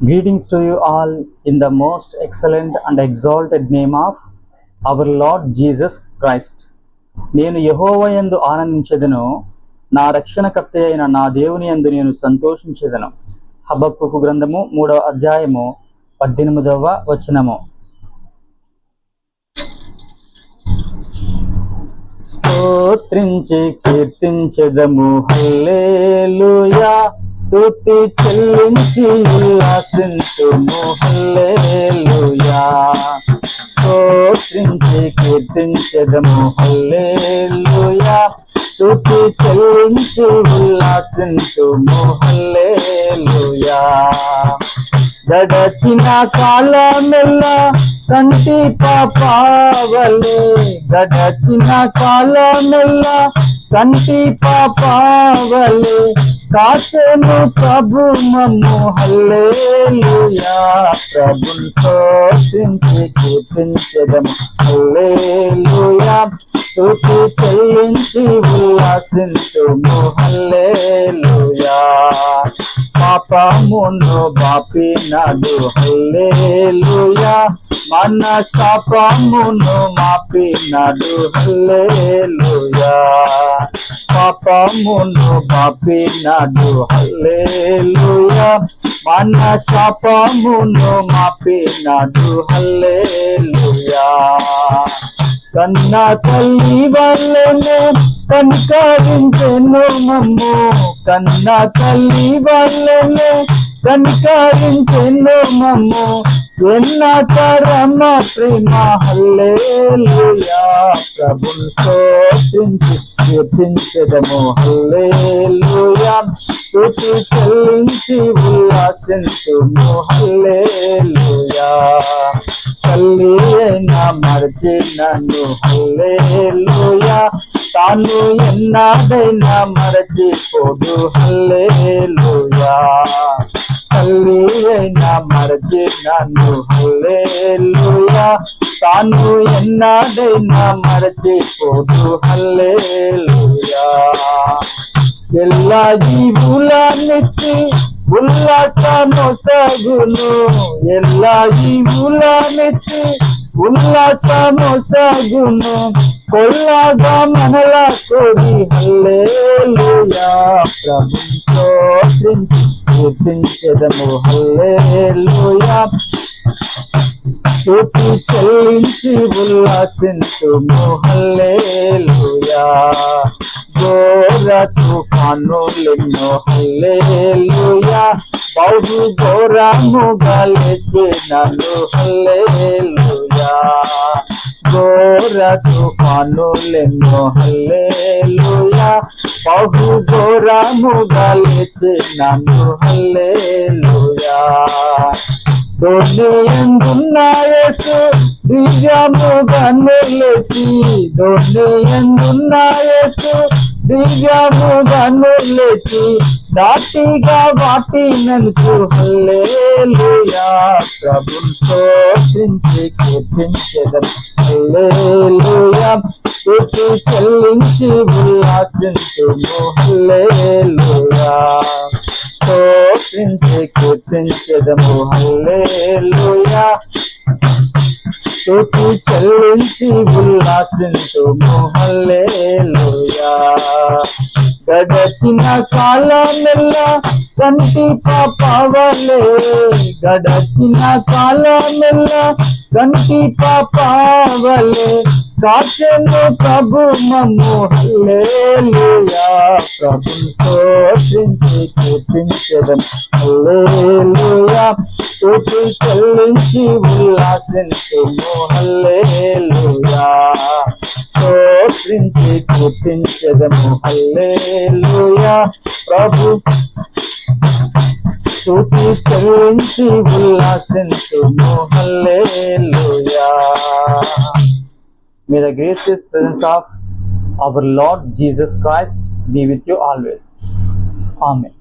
Greetings to you all in the most excellent and exalted name of our Lord Jesus Christ. నేను యెహోవా యందు ఆనందించెదను, నా రక్షణకర్త అయిన నా దేవుని యందు నేను సంతోషించెదను. హబక్కూకు గ్రంథము 3వ అధ్యాయము 18వ వచనము. స్తోత్రించి కీర్తించెదము హల్లెలూయా, స్తుతి చెల్లించి ఉల్లాసించుము హల్లెలూయా. స్తోత్రించి కీర్తించెదము హల్లెలూయా, స్తుతి చెల్లించి ఉల్లాసించుము హల్లెలూయా. గడచిన కాలమెల్లా కంటి పాపావలే, గడచిన కాలమెల్లా కంటి పాపావలే కాచెను ప్రభు మమ్ము హల్లెలూయా. ప్రభుని స్తుతించి కీర్తించెదము హల్లెలూయా, స్తుతి చెల్లించి ఉల్లాసించుము హల్లెలూయా. పాపమును బాపినాడు హల్లెలూయా, మన శాపమును మాపినాడు హల్లెలూయా. పాపమును బాపినాడు హల్లెలూయా, మన శాపమును మాపినాడు హల్లెలూయా. కన్న తల్లి వల్లనే కనికరించెను మమ్ము, కన్న తల్లి వల్లనే కనికరించెను మమ్ము, ఎన్న తరమ ప్రేమ హల్లెలూయా. ప్రభుని స్తుతించి కీర్తించెదము హల్లెలూయా, స్తుతి చెల్లించి ఉల్లాసించుము హల్లెలూయా. తల్లి అయినా మరచినను హల్లెలూయా, తాను ఎన్నాడైనా మరచిపోడు హల్లెలూయా. తల్లి అయినా మరచినను హల్లెలూయా, తాను ఎన్నాడైనా మరచిపోడు హల్లెలూయా. ఎల్లా జీవులనిచ్చి ఉల్లాసమొసగును, ఎల్లా జీవులనిచ్చి ఉల్లాసమొసగును, కొల్లగా మనల కొడి హల్లెలూయా. ప్రభుని స్తుతించి కీర్తించెదము హల్లెలూయా, స్తుతి చెల్లించి ఉల్లాసించుము హల్లెలూయా. ఘోర తుఫానులెన్నో హల్లెలూయా, బహు ఘోరముగా లేచినను హల్లెలూయా. ఘోర తుఫానులెన్నో హల్లెలూయా, బహు ఘోరముగా లేచినను హల్లెలూయా. దొర్నియందున్న యేసు దివ్యముగా నిలిచి, దొర్నియందున్న యేసు దివ్యముగా నిలిచి, దాటిగా వాటినంచు హల్లెలూయా. ప్రభుని స్తుతించి కీర్తించెదము హల్లెలూయా, స్తుతి చెల్లించి ఉల్లాసించుము హల్లెలూయా. స్తుతించి కీర్తించెదము హల్లెలూయా, స్తుతి చెల్లించి ఉల్లాసించుము హల్లెలూయా. గడచిన కాలమెల్లా కంటి పాపవలే, గడచిన కాలమెల్లా కంటి పాపవలే కాచెను ప్రభు మమ్ము హల్లెలూయా. ప్రభుని స్తుతించి కీర్తించెదము హల్లెలూయా, స్తుతి చెల్లించి ఉల్లాసించుము హల్లెలూయా. స్తుతించి కీర్తించెదము హల్లెలూయా, ప్రభు స్తుతి చెల్లించి ఉల్లాసించుము హల్లెలూయా. May the gracious presence of our Lord Jesus Christ be with you always. Amen.